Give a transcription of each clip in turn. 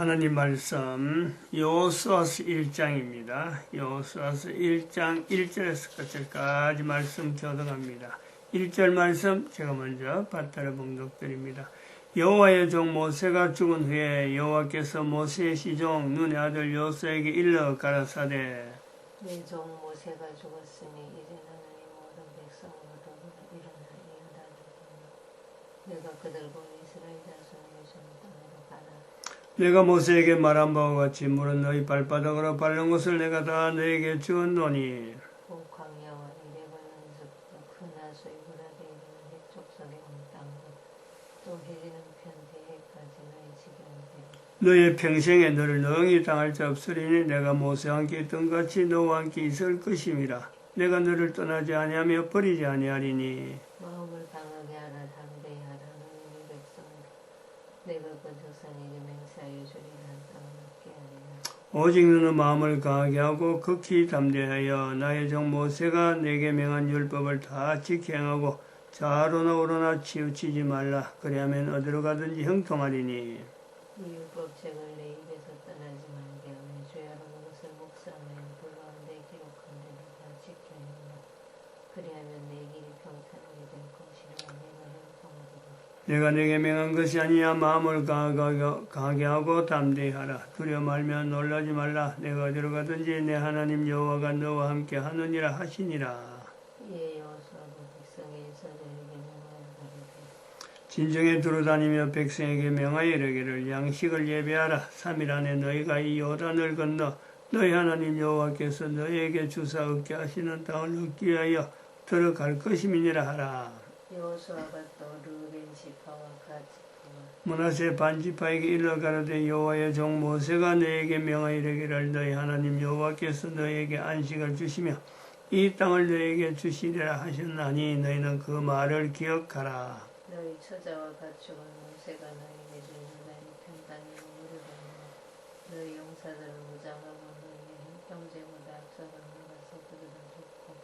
하나님 말씀 여호수아서 1장입니다. 여호수아서 1장 1절에서 끝까지 말씀 교독합니다. 1절 말씀 제가 먼저 받들어 봉독드립니다. 여호와의 종 모세가 죽은 후에 여호와께서 모세의 시종 눈의 아들 여호수아에게 일러 가라사대 내 종 모세가 죽었으니 이제 너는 이 모든 백성으로 더불어 일어나 내가 그들과 이스라엘 자손에게 주는 땅으로 가라. 내가 모세에게 말한 바와 같이 물은 너희 발바닥으로 밟는 것을 내가 다 너에게 주었노니 곧 광야와 이레바논 숲과 큰 하수 유브라데 이르는 해쪽 속의 온 땅과 또 해지는 편 대해까지 너희 지경이 되리라. 너의 평생에 너를 능히 당할 자 없으리니 내가 모세와 함께 있던 같이 너와 함께 있을 것임이라. 내가 너를 떠나지 아니하며 버리지 아니하리니 마음을 강하게 하라. 담대히 하라. 너는 이 백성을 내가 그 조상에게 맹세하여 주리라 한 땅을 얻게 하리라. 오직 너는 마음을 강하게 하고 극히 담대하여 나의 종 모세가 내게 명한 율법을 다 지켜 행하고 좌로나 우로나 치우치지 말라. 그리하면 어디로 가든지 형통하리니 이 율법책을 내 입에서 떠나지 말게 하며 주야로 그것을 묵상하여 그 가운데 기록한 대로 다 지켜 행하라. 그리하면 내 길이 평탄하게 될 것이라. 내가 형통하리라. 내가 내게 명한 것이 아니야. 마음을 강하게 하고 담대히 하라. 두려워 말며 놀라지 말라. 내가 어디로 가든지 내 하나님 여호와가 너와 함께 하느니라 하시니라. 이에 여호수아가 백성의 인사들에게 명하여 가로되 진정에 두루다니며 백성에게 명하여 이르기를 양식을 예배하라. 3일 안에 너희가 이 요단을 건너 너희 하나님 여호와께서 너희에게 주사 얻게 하시는 땅을 얻기 위하여 들어갈 것임이니라 하라. 여호수아가 또 르벤 지파와 갓 지파와 므낫세 반지파에게 일러 가로되 여호와의 종 모세가 너희에게 명하여 이르기를 너희 하나님 여호와께서 너희에게 안식을 주시며 이 땅을 너희에게 주시리라 하셨나니 너희는 그 말을 기억하라. 너희 처자와 가축은 모세가 너희에게 준 유다의 편당에 머무르려니 너희 용사들은 무장하고 너희의 형제보다 앞서가 나가서 그들을 돕고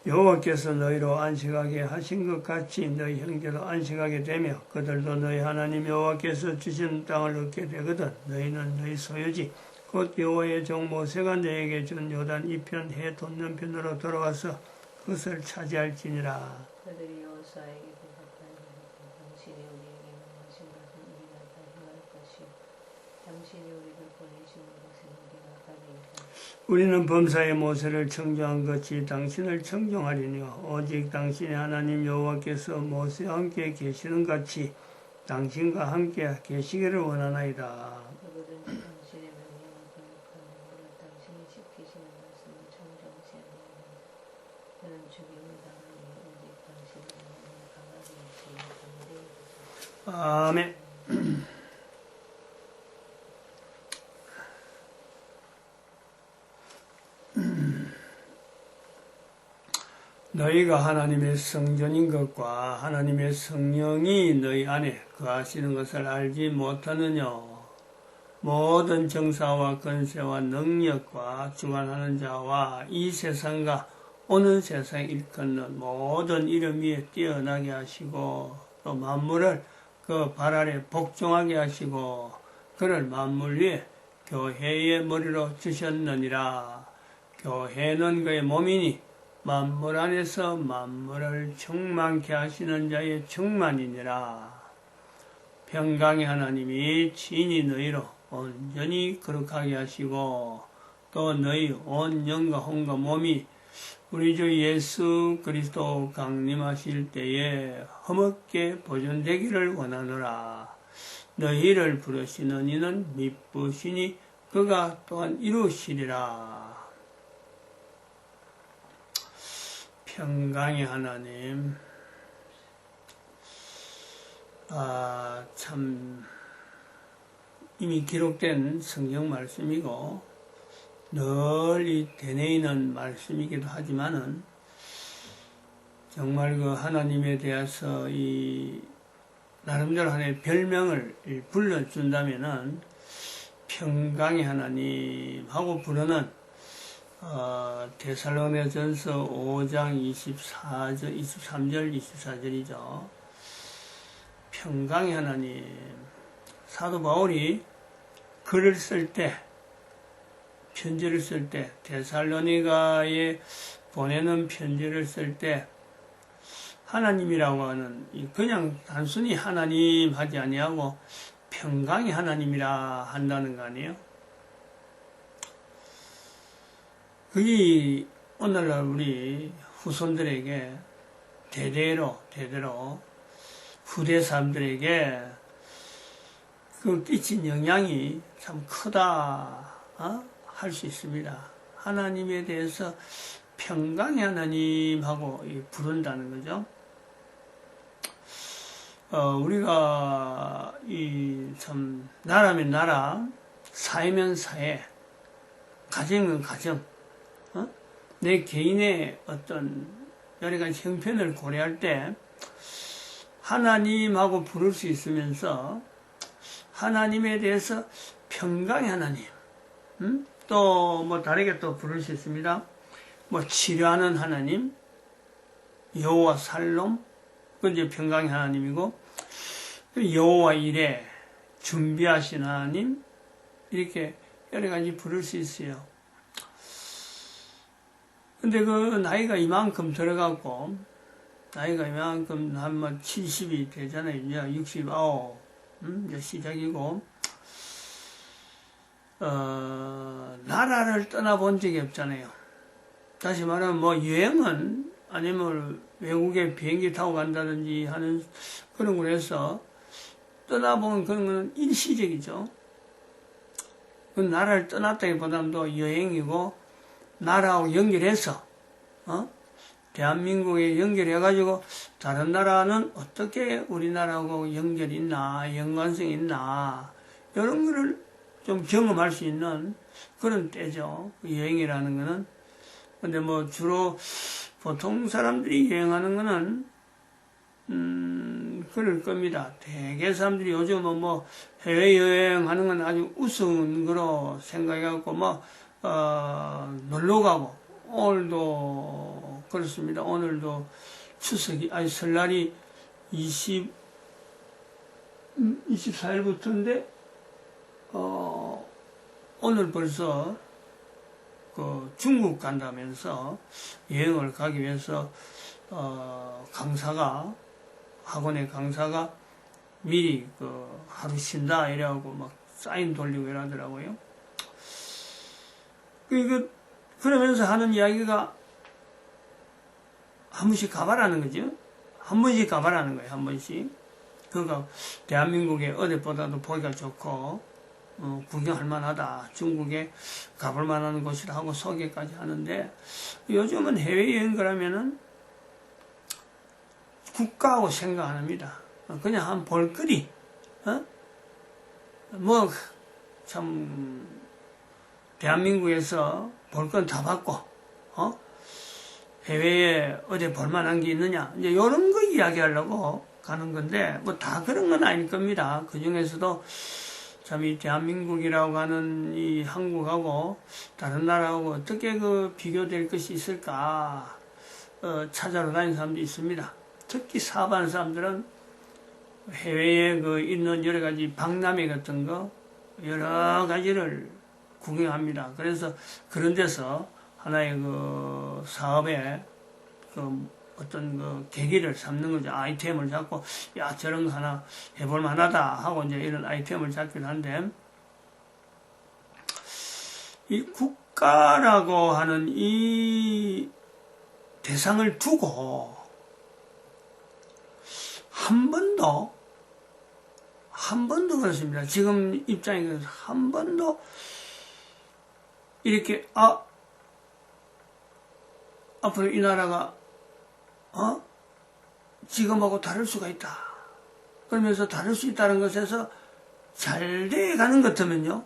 여호와께서 너희로 안식하게 하신 것 같이 너희 형제도 안식하게 되며 그들도 너희 하나님 여호와께서 주신 땅을 얻게 되거든 너희는 너희 소유지 곧 여호와의 종 모세가 너희에게 준 요단 이편 해 돋는 편으로 돌아와서 그것을 차지할지니라. 그들이 여호수아에게 대답하여 이르되 당신이 우리에게 명하신 것을 우리가 다 행할 것이요 당신이 우리를 보내신 곳에 우리가 가리이다. 우리는 범사의 모세를 청정한 것이 당신을 청정하리니 오직 당신의 하나님 여호와께서 모세와 함께 계시는 같이 당신과 함께 계시기를 원하나이다. 누구든지 당신의 명령을 거역하며 오늘 당신이 지키시는 말씀을 청정치 아니하면 그는 죽임을 당하니 오직 당신의 마음을 강하게 하시며 담대히 하소서. 아멘. 너희가 하나님의 성전인 것과 하나님의 성령이 너희 안에 거하시는 것을 알지 못하느냐. 모든 정사와 권세와 능력과 주관하는 자와 이 세상과 오는 세상 일컫는 모든 이름 위에 뛰어나게 하시고 또 만물을 그 발 아래 복종하게 하시고 그를 만물 위에 교회의 머리로 주셨느니라. 교회는 그의 몸이니 만물 안에서 만물을 충만케 하시는 자의 충만이니라. 평강의 하나님이 친히 너희로 온전히 거룩하게 하시고 또 너희 온 영과 혼과 몸이 우리 주 예수 그리스도 강림하실 때에 험없게 보존되기를 원하노라. 너희를 부르시는 이는 미쁘시니 그가 또한 이루시리라. 평강의 하나님, 참 이미 기록된 성경 말씀이고 늘 이 되뇌이는 말씀이기도 하지만은 정말 그 하나님에 대해서 이 나름대로 하나의 별명을 불러준다면은 평강의 하나님하고 부르는 데살로니가전서 5장 23절 24절이죠. 평강의 하나님. 사도 바울이 글을 쓸 때, 편지를 쓸 때, 데살로니가에 보내는 편지를 쓸 때, 하나님이라고 하는, 그냥 단순히 하나님 하지 아니하고, 평강의 하나님이라 한다는 거 아니에요? 그게 오늘날 우리 후손들에게 대대로 후대 사람들에게 그 끼친 영향이 참 크다 할 수 있습니다. 하나님에 대해서 평강의 하나님하고 부른다는 거죠. 우리가 참 나라면 나라, 사회면 사회, 가정은 가정, 내 개인의 어떤 여러 가지 형편을 고려할 때 하나님하고 부를 수 있으면서 하나님에 대해서 평강의 하나님, 또 뭐 다르게 또 부를 수 있습니다. 뭐 치료하는 하나님, 여호와 살롬, 그건 이제 평강의 하나님이고, 여호와 이레, 준비하신 하나님, 이렇게 여러 가지 부를 수 있어요. 근데 그 나이가 이만큼 들어가고, 나이가 이만큼 한 70이 되잖아요. 이제 69, 이제 시작이고, 나라를 떠나본 적이 없잖아요. 다시 말하면 뭐 여행은 아니면 외국에 비행기 타고 간다든지 하는 그런 걸 해서 떠나본 그런 건 일시적이죠. 그 나라를 떠났다기보다도 여행이고 나라하고 연결해서 대한민국에 연결해가지고 다른 나라는 어떻게 우리나라하고 연결이 있나 연관성이 있나 이런 거를 좀 경험할 수 있는 그런 때죠. 여행이라는 거는. 근데 뭐 주로 보통 사람들이 여행하는 거는 그럴 겁니다. 대개 사람들이 요즘은 뭐 해외여행 하는 건 아주 우스운 거로 생각해갖고 놀러 가고, 오늘도 그렇습니다. 오늘도 설날이 24일부터인데, 오늘 벌써 그 중국 간다면서 여행을 가기 위해서 학원의 강사가 미리 하루 쉰다 이래갖고 막 사인 돌리고 이러더라고요. 그러면서 하는 이야기가 한 번씩 가봐라는 거죠. 한 번씩 가봐라는 거예요. 한 번씩. 그러니까 대한민국에 어디보다도 보기가 좋고 구경할 만하다. 중국에 가볼 만한 곳이라 하고 소개까지 하는데, 요즘은 해외여행 그러면은 국가하고 생각 안 합니다. 그냥 한 볼거리, 참 대한민국에서 볼 건 다 봤고, 해외에 어디 볼 만한 게 있느냐, 이제 요런 거 이야기하려고 가는 건데, 뭐 다 그런 건 아닐 겁니다. 그 중에서도 참 이 대한민국이라고 하는 이 한국하고 다른 나라하고 어떻게 비교될 것이 있을까 찾아러 다니는 사람도 있습니다. 특히 사업하는 사람들은 해외에 있는 여러 가지 박람회 같은 거 여러 가지를 구경합니다. 그래서 그런 데서 하나의 사업에 어떤 계기를 삼는 거죠. 아이템을 잡고, 야, 저런 거 하나 해볼 만하다 하고 이제 이런 아이템을 잡긴 한데, 이 국가라고 하는 이 대상을 두고 한 번도 그렇습니다. 지금 입장에 한 번도 이렇게, 앞으로 이 나라가 지금하고 다를 수가 있다. 그러면서 다를 수 있다는 것에서 잘 돼가는 것 같으면요.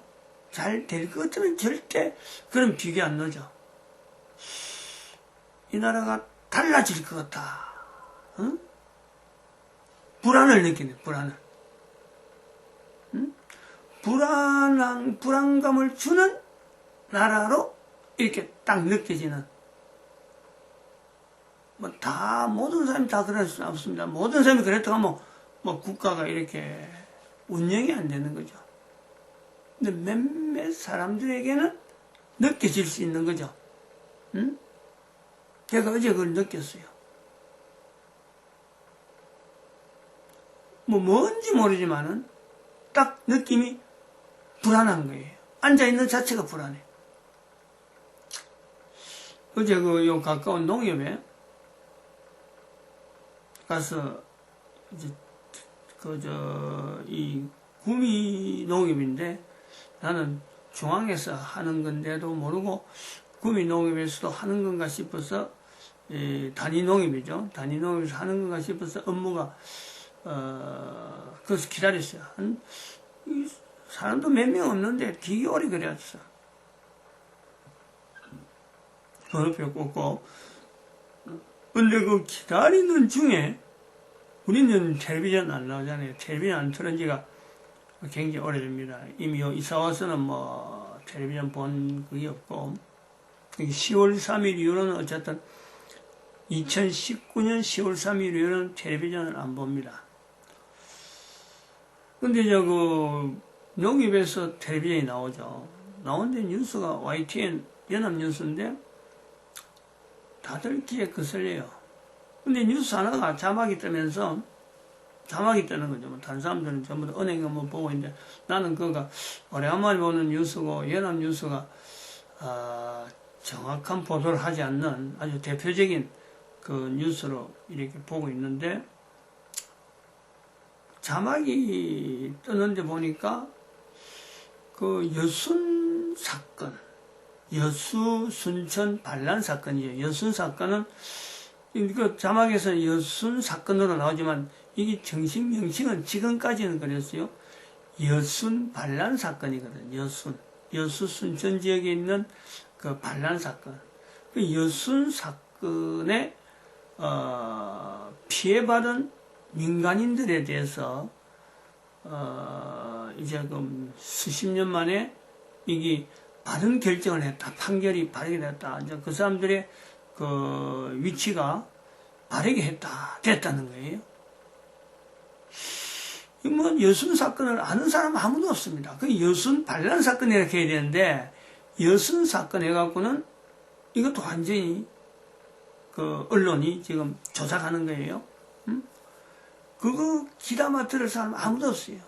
잘 될 것 같으면 절대 그런 비교 안 넣죠. 이 나라가 달라질 것 같다. 불안을 느끼네, 불안을. 불안감을 주는 나라로 이렇게 딱 느껴지는. 모든 사람이 다 그럴 수는 없습니다. 모든 사람이 그랬다고 하면, 국가가 이렇게 운영이 안 되는 거죠. 근데 몇몇 사람들에게는 느껴질 수 있는 거죠. 응? 제가 어제 그걸 느꼈어요. 뭐 뭔지 모르지만은 딱 느낌이 불안한 거예요. 앉아있는 자체가 불안해. 어제 요 가까운 농협에 가서 이제 이 구미 농협인데 나는 중앙에서 하는 건데도 모르고 구미 농협에서도 하는 건가 싶어서 단위 농협이죠. 단위 농협에서 하는 건가 싶어서 업무가 그래서 기다렸어요. 사람도 몇 명 없는데 되게 오래 그랬어. 번호표 꽂고. 근데 그 기다리는 중에 우리는 텔레비전 안 나오잖아요. 텔레비전 안 틀은 지가 굉장히 오래됩니다. 이미 이사 와서는 뭐 텔레비전 본 그게 없고 10월 3일 이후로는 어쨌든 2019년 10월 3일 이후로는 텔레비전을 안 봅니다. 근데 농협에서 텔레비전이 나오죠. 나오는데 뉴스가 YTN 연합뉴스인데 다들 귀에 거슬려요. 근데 뉴스 하나가 자막이 뜨면서 자막이 뜨는 거죠. 뭐 다른 사람들은 전부 다 은행 뭐 보고 있는데 나는 그거가 오래간만에 보는 뉴스고 연합뉴스가 정확한 보도를 하지 않는 아주 대표적인 그 뉴스로 이렇게 보고 있는데 자막이 뜨는데 보니까 그 여순 사건, 여수 순천 반란 사건이에요. 여순 사건은 그 자막에서 여순 사건으로 나오지만 이게 정식 명칭은 지금까지는 그랬어요. 여순 반란 사건이거든요. 여수 순천 지역에 있는 그 반란 사건. 그 여순 사건에 피해받은 민간인들에 대해서 이제 그 수십 년 만에 이게 바른 결정을 했다. 판결이 바르게 됐다. 이제 그 사람들의 그 위치가 바르게 됐다는 거예요. 뭐 여순 사건을 아는 사람 아무도 없습니다. 그 여순 반란 사건 이렇게 해야 되는데 여순 사건 해갖고는 이것도 완전히 그 언론이 지금 조작하는 거예요. 그거 기다마 들을 사람 아무도 없어요.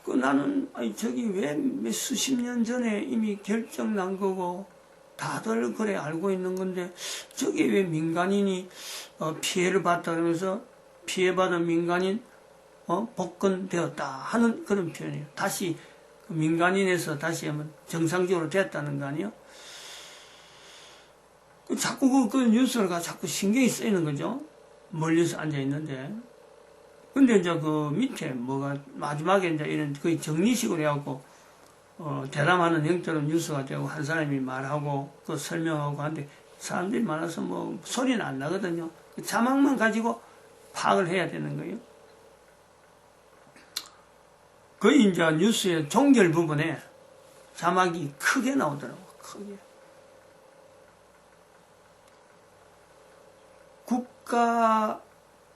나는 저기 왜 수십 년 전에 이미 결정 난 거고 다들 그래 알고 있는 건데 저게 왜 민간인이 피해를 봤다 그러면서 피해받은 민간인 복권되었다 하는 그런 표현이에요. 다시 그 민간인에서 다시 한번 정상적으로 됐다는 거 아니에요? 자꾸 그 뉴스가 자꾸 신경이 쓰이는 거죠. 멀리서 앉아 있는데. 근데 이제 그 밑에 뭐가 마지막에 이제 이런 거의 정리식으로 해갖고 대담하는 형태로 뉴스가 되고 한 사람이 말하고 그 설명하고 하는데 사람들이 많아서 뭐 소리는 안 나거든요. 그 자막만 가지고 파악을 해야 되는 거예요. 거의 이제 뉴스의 종결 부분에 자막이 크게 나오더라고. 크게. 국가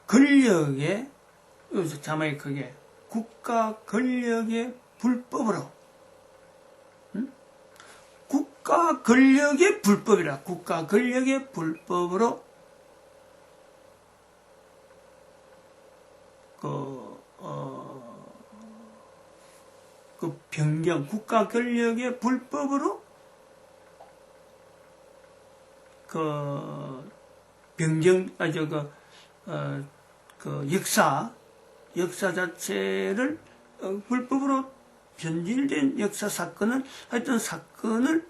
권력의 자막이 크게 국가 권력의 불법으로 국가 권력의 불법이라 국가 권력의 불법으로 그 변경 국가 권력의 불법으로 그 변경 그 역사 자체를 불법으로 변질된 역사 사건을 하여튼 사건을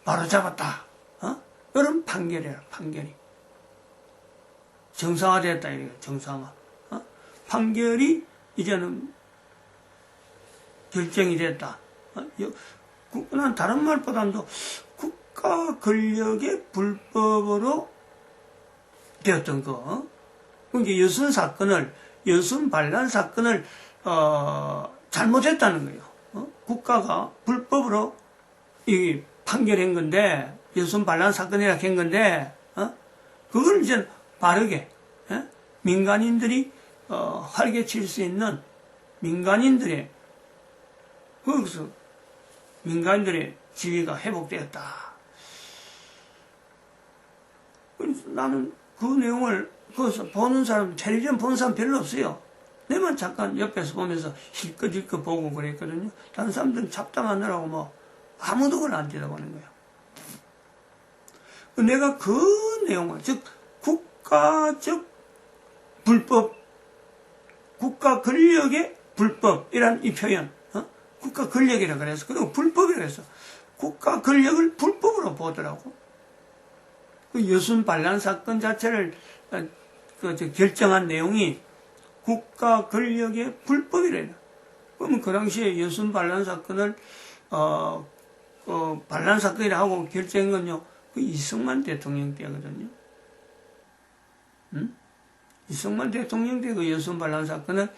바로잡았다. 이런 판결이야. 판결이 정상화됐다. 이래요. 정상화. 판결이 이제는 결정이 됐다. 난 다른 말보다도 국가 권력의 불법으로 되었던 거. 그러니까 여순 반란 사건을 잘못했다는 거예요. 국가가 불법으로 이 판결한 건데 여순 반란 사건이라 한 건데 그걸 이제 바르게 민간인들이 활개칠 수 있는 민간인들의 거기서 민간인들의 지위가 회복되었다. 그래서 나는 그 내용을 거기서 보는 사람, 텔레비전 보는 사람 별로 없어요. 내만 잠깐 옆에서 보면서 힐끗힐끗 보고 그랬거든요. 다른 사람들은 잡담하느라고 뭐 아무도 그걸 안 쳐다보는 거예요. 내가 그 내용을, 즉 국가적 불법, 국가 권력의 불법이란 이 표현, 국가 권력이라 그래서, 그리고 불법이라 해서 국가 권력을 불법으로 보더라고. 그 여순 반란 사건 자체를 결정한 내용이 국가 권력의 불법이래요. 그러면 그 당시에 여순 반란 사건을 반란 사건이라 하고 결정한 건요, 그 이승만 대통령 때거든요. 이승만 대통령 때 그 여순 반란 사건을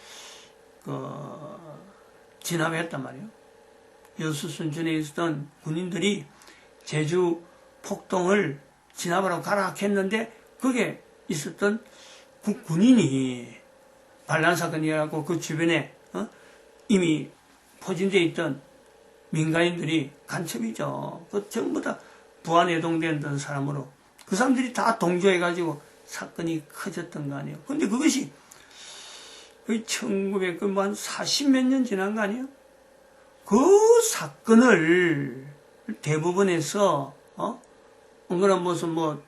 진압했단 말이에요. 여수 순천에 있었던 군인들이 제주 폭동을 진압하러 가라 했는데, 거기에 있었던 군인이 반란 사건이라고 그 주변에 이미 포진되어 있던 민간인들이 간첩이죠. 그 전부 다 부안해동된 사람으로 그 사람들이 다 동조해가지고 사건이 커졌던 거 아니에요. 근데 그것이 거의 1900한 40몇 년 지난 거 아니에요? 그 사건을 대법원에서 그런 무슨 뭐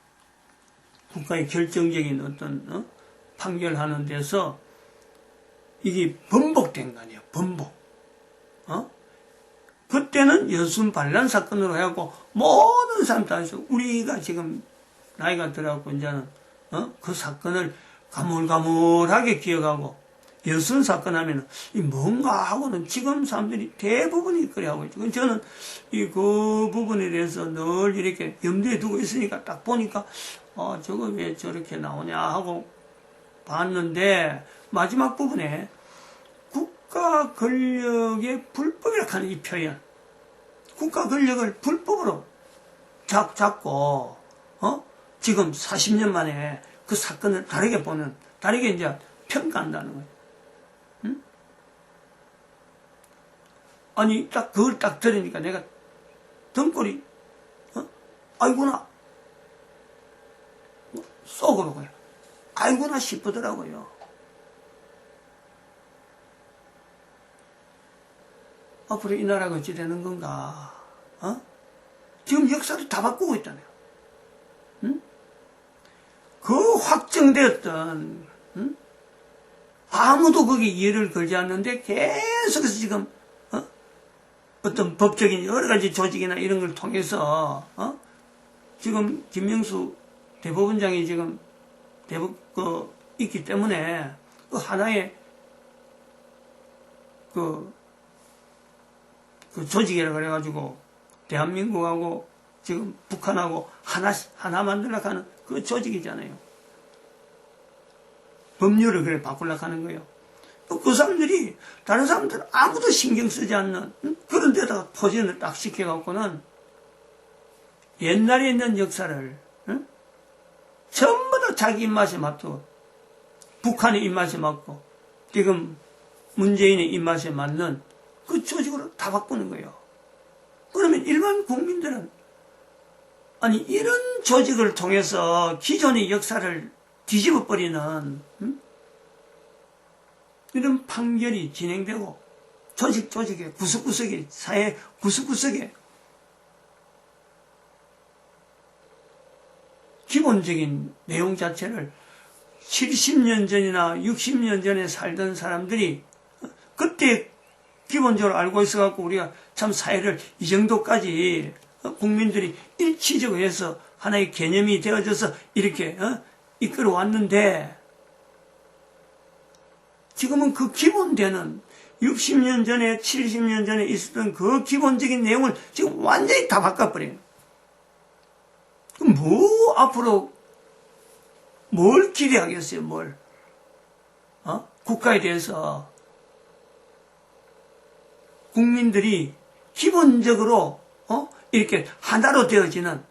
국가의 결정적인 어떤 판결하는 데서 이게 번복된 거 아니에요. 번복. 그때는 여순 반란 사건으로 해갖고 모든 사람들, 우리가 지금 나이가 들어갖고 이제는 그 사건을 가물가물하게 기억하고, 여순 사건 하면은 이 뭔가 하고는 지금 사람들이 대부분이 그래 하고 있죠. 저는 그 부분에 대해서 늘 이렇게 염두에 두고 있으니까 딱 보니까 저거 왜 저렇게 나오냐 하고 봤는데, 마지막 부분에 국가 권력의 불법이라고 하는 이 표현, 국가 권력을 불법으로 잡고 지금 40년 만에 그 사건을 다르게 보는, 다르게 이제 평가한다는 거예요. 아니 딱 그걸 딱 들으니까 내가 등골이 아이구나 속으로 그냥 아이구나 싶더라고요. 앞으로 이 나라가 어찌 되는 건가? 지금 역사를 다 바꾸고 있잖아요. 그 확정되었던 아무도 거기에 이해를 걸지 않는데 계속해서 지금 어떤 법적인 여러 가지 조직이나 이런 걸 통해서 지금 김명수 대법원장이 지금 있기 때문에 그 하나의 그 조직이라 그래가지고 대한민국하고 지금 북한하고 하나 만들려고 하는 그 조직이잖아요. 법률을 그래 바꾸려고 하는 거예요. 또 그 사람들이 다른 사람들은 아무도 신경 쓰지 않는 그런 데다가 포진을 딱 시켜갖고는 옛날에 있는 역사를 전부 다 자기 입맛에 맞고, 북한의 입맛에 맞고 지금 문재인의 입맛에 맞는 그 조직으로 다 바꾸는 거예요. 그러면 일반 국민들은 아니 이런 조직을 통해서 기존의 역사를 뒤집어 버리는 이런 판결이 진행되고 조직의 구석구석에, 사회 구석구석에 기본적인 내용 자체를 70년 전이나 60년 전에 살던 사람들이 그때 기본적으로 알고 있어갖고 우리가 참 사회를 이 정도까지 국민들이 일치적으로 해서 하나의 개념이 되어져서 이렇게 이끌어왔는데, 지금은 그 기본되는 60년 전에 70년 전에 있었던 그 기본적인 내용을 지금 완전히 다 바꿔버려요. 그럼 뭐 앞으로 뭘 기대하겠어요? 뭘 국가에 대해서 국민들이 기본적으로 이렇게 하나로 되어지는,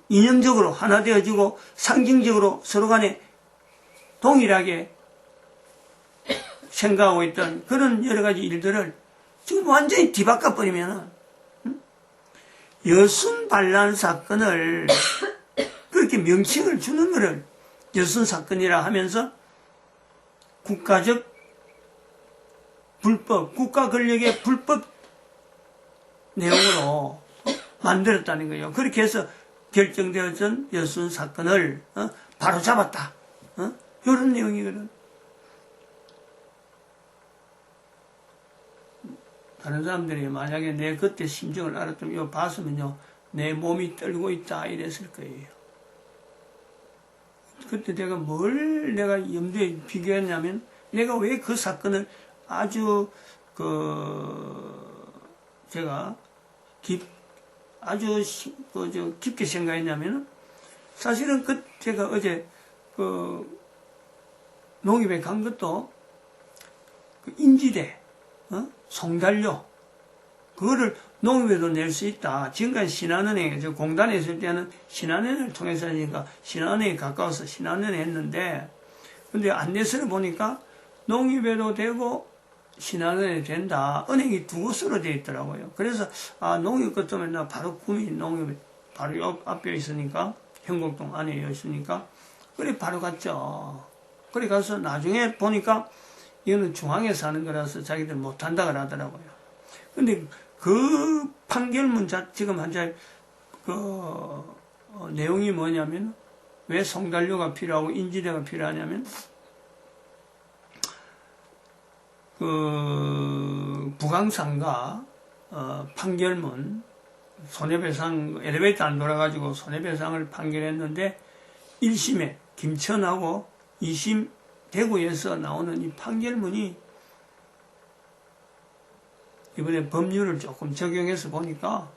이념적으로 하나 되어지고 상징적으로 서로 간에 동일하게 생각하고 있던 그런 여러 가지 일들을 지금 완전히 뒤바꿔버리면은, 여순 반란 사건을 그렇게 명칭을 주는 것을 여순 사건이라 하면서 국가적 불법, 국가 권력의 불법 내용으로 만들었다는 거예요. 그렇게 해서 결정되어진 여순 사건을 바로 잡았다. 이런 내용이거든. 다른 사람들이 만약에 내 그때 심정을 알았다면 이거 봤으면요, 내 몸이 떨고 있다 이랬을 거예요. 그때 내가 뭘 내가 염두에 비교했냐면, 내가 왜 그 사건을 아주 제가 아주 깊게 생각했냐면, 사실은 제가 어제 농협에 간 것도 인지대, 송달료, 그거를 농협에도 낼 수 있다. 지금까지 신한은행, 공단에 있을 때는 신한은행을 통해서 하니까 신한은행에 가까워서 신한은행에 했는데, 근데 안내서를 보니까 농협에도 되고 신한은행이 된다. 은행이 두 곳으로 되어 있더라고요. 그래서 농협 것도 나 바로 구민 농협이 바로 옆 앞에 있으니까, 현곡동 안에 있으니까 그래 바로 갔죠. 그래 가서 나중에 보니까 이거는 중앙에 사는 거라서 자기들 못한다 그러더라고요. 근데 그 판결문 지금 현재 내용이 뭐냐면, 왜 송달료가 필요하고 인지대가 필요하냐면, 부강산과 판결문, 손해배상, 엘리베이터 안 돌아가지고 손해배상을 판결했는데, 1심에 김천하고 2심 대구에서 나오는 이 판결문이 이번에 법률을 조금 적용해서 보니까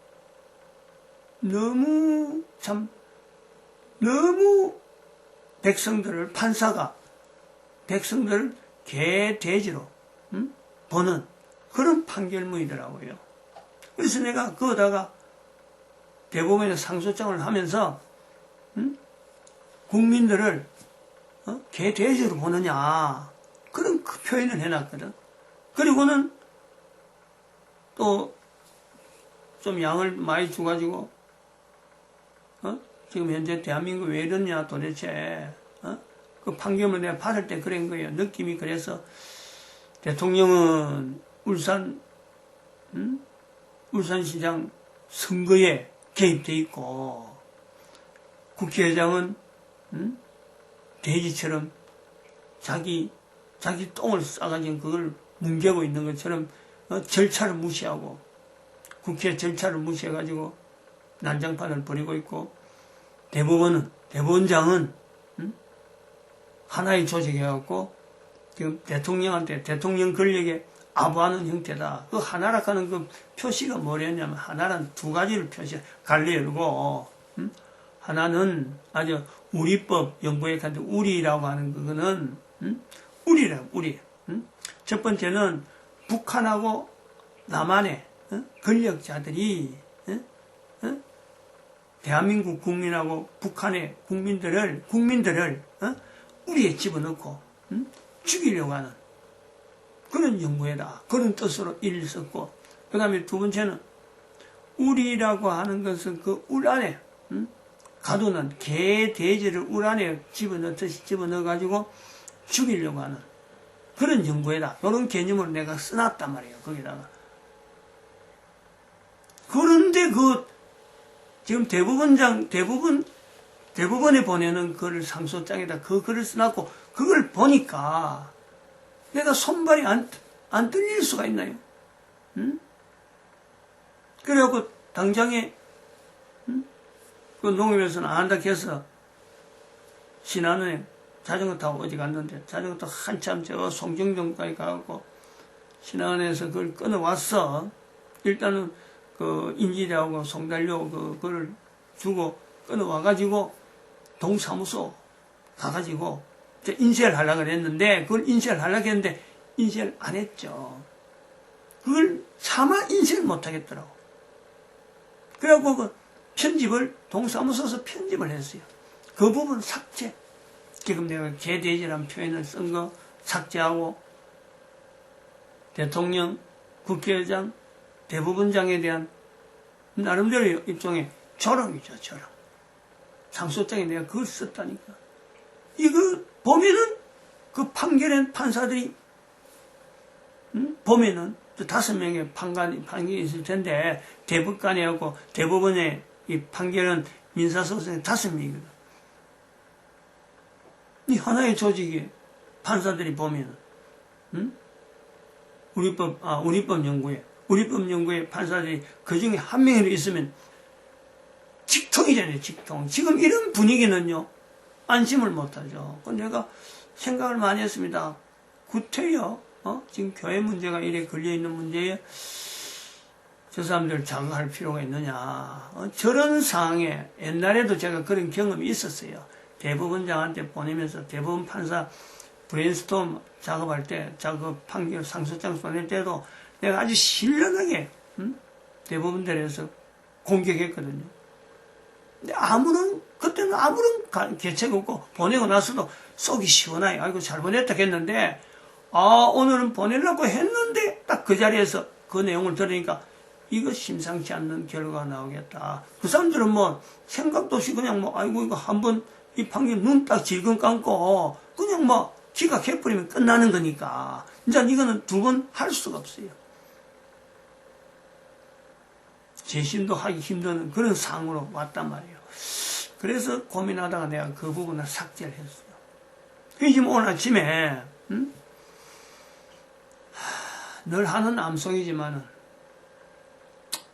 너무 판사가 백성들을 개돼지로 보는 그런 판결문이더라고요. 그래서 내가 그거다가 대법원에 상소장을 하면서 국민들을 개돼지로 보느냐, 그런 그 표현을 해놨거든. 그리고는 또 좀 양을 많이 줘가지고 지금 현재 대한민국 왜 이러냐 도대체, 그 판결을 내가 받을 때 그런 거예요. 느낌이. 그래서 대통령은 울산시장 선거에 개입돼 있고, 국회의장은 돼지처럼 자기 똥을 싸가지고 그걸 뭉개고 있는 것처럼 절차를 무시하고, 국회 절차를 무시해가지고 난장판을 벌이고 있고, 대법원장은 하나의 조직해갖고 지금 대통령한테 대통령 권력에 아부하는 형태다. 그 하나라 하는 그 표시가 뭐랬냐면, 하나란 두 가지를 갈래 열고, 하나는 아주 우리법 연구에 간데 우리라고 하는 그거는 우리. 첫 번째는 북한하고 남한의 권력자들이 대한민국 국민하고 북한의 국민들을 우리에 집어넣고 죽이려고 하는 그런 연구에다, 그런 뜻으로 일을 썼고, 그 다음에 두 번째는 우리라고 하는 것은 그 울 안에 가두는 개, 돼지를 울 안에 집어넣듯이 집어넣어가지고 죽이려고 하는 그런 연구에다, 이런 개념을 내가 써놨단 말이에요, 거기다가. 그런데 지금 대법원에 보내는 글을 상소장에다 그 글을 써놨고, 그걸 보니까 내가 손발이 안 떨릴 수가 있나요? 그래갖고 당장에 그 농협에서는 안 한다 해서 신한은행 자전거 타고 어디 갔는데, 자전거 타고 한참 저 송정동까지 가갖고 신한은행에서 그걸 끊어왔어. 일단은 그 인지대하고 송달료 그거를 주고 끊어와가지고 동사무소 가가지고 인쇄를 하려고 했는데, 그걸 인쇄를 하려고 했는데 인쇄를 안 했죠. 그걸 차마 인쇄를 못 하겠더라고. 그래갖고 그 편집을 동사무소에서 편집을 했어요. 그 부분 삭제. 지금 내가 개돼지라는 표현을 쓴 거 삭제하고, 대통령 국회의장, 대법원장에 대한 나름대로 일종의 조롱이죠, 조롱. 상소장에 내가 그걸 썼다니까. 이거 보면은 그 판결한 판사들이 보면은 5명의 판결이 있을 텐데 대법관이하고 대법원의 이 판결은 민사소송에 5명이거든. 이 하나의 조직이 판사들이 보면은 우리법 연구에 판사들이 그 중에 한 명이라도 있으면 직통이잖아요, 직통. 지금 이런 분위기는요, 안심을 못하죠. 내가 생각을 많이 했습니다. 구태여, 지금 교회 문제가 이래 걸려있는 문제에 저 사람들을 자극할 필요가 있느냐. 저런 상황에 옛날에도 제가 그런 경험이 있었어요. 대법원장한테 보내면서 대법원 판사 브레인스톰 작업할 때, 작업 판결 상소장 보낼 때도 내가 아주 신랄하게 대법원들에서 공격했거든요. 근데 그때는 아무런 계책 없고 보내고 나서도 속이 시원하게, 아이고 잘 보냈다 했는데, 오늘은 보내려고 했는데 딱 그 자리에서 그 내용을 들으니까 이거 심상치 않는 결과가 나오겠다. 그 사람들은 뭐 생각도 없이 그냥 뭐 아이고 이거 한번 이 판결 눈 딱 질끈 감고 그냥 뭐 기각해버리면 끝나는 거니까 이제 이거는 2번 할 수가 없어요. 재심도 하기 힘든 그런 상황으로 왔단 말이에요. 그래서 고민하다가 내가 그 부분을 삭제를 했어요. 그게 지금 오늘 아침에 늘 하는 암송이지만은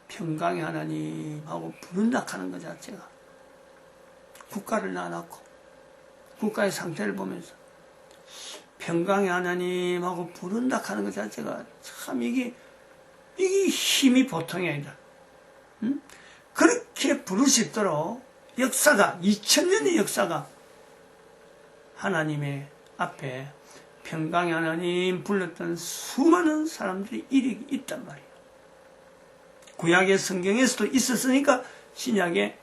평강의 하나님하고 부른다 하는 것 자체가 국가를 놔놓고 국가의 상태를 보면서 평강의 하나님하고 부른다 하는 것 자체가 참 이게 힘이 보통이 아니다. 그렇게 부를 수 있도록 역사가 2000년의 역사가 하나님의 앞에 평강의 하나님 불렀던 수많은 사람들이 일이 있단 말이에요. 구약의 성경에서도 있었으니까 신약에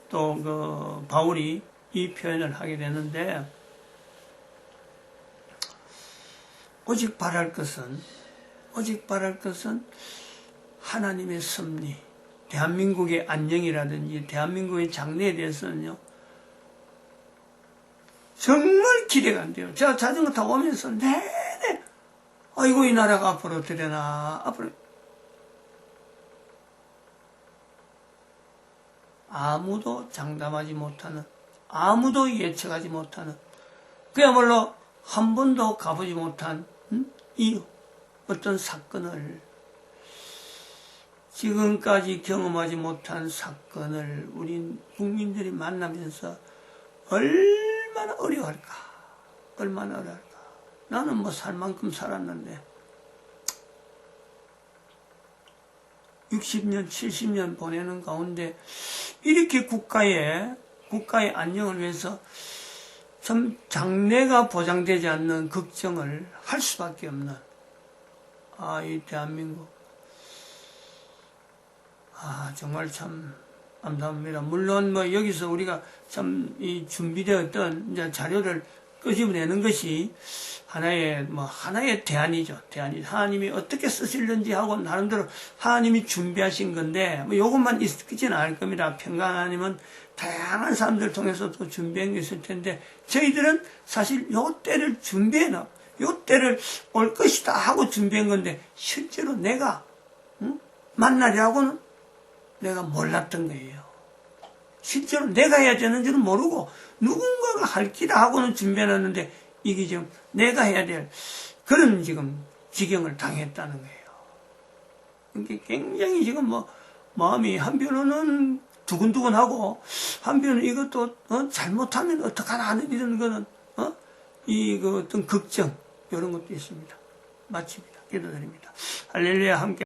또 그 바울이 이 표현을 하게 되는데, 오직 바랄 것은 하나님의 섭리, 대한민국의 안녕이라든지 대한민국의 장래에 대해서는요 정말 기대가 안 돼요. 제가 자전거 타고 오면서 내내 아이고 이 나라가 앞으로 어떻게 되나, 앞으로 아무도 장담하지 못하는, 아무도 예측하지 못하는, 그야말로 한 번도 가보지 못한 이 어떤 사건을, 지금까지 경험하지 못한 사건을 우리 국민들이 만나면서 얼마나 어려워할까. 나는 뭐 살 만큼 살았는데 60년, 70년 보내는 가운데 이렇게 국가의 안녕을 위해서 참 장래가 보장되지 않는 걱정을 할 수밖에 없는 이 대한민국, 정말 참 감사합니다. 물론 뭐 여기서 우리가 참 이 준비되었던 이제 자료를 끄집어내는 것이 하나의 대안이죠. 하나님이 어떻게 쓰실는지 하고 나름대로 하나님이 준비하신 건데, 뭐 요것만 있지는 않을 겁니다. 평강 하나님은 다양한 사람들을 통해서 또 준비한 게 있을 텐데, 저희들은 사실 요 때를 요 때를 올 것이다 하고 준비한 건데, 실제로 내가, 만나려고는 내가 몰랐던 거예요. 실제로 내가 해야 되는 줄은 모르고 누군가가 할 기다 하고는 준비해놨는데 이게 지금 내가 해야 될 그런 지금 지경을 당했다는 거예요. 이게 굉장히 지금 뭐 마음이 한편으로는 두근두근하고 한편으로는 이것도 잘못하면 어떡하나 하는 이런 거는 어떤 걱정 이런 것도 있습니다. 마칩니다. 기도드립니다. 할렐루야 함께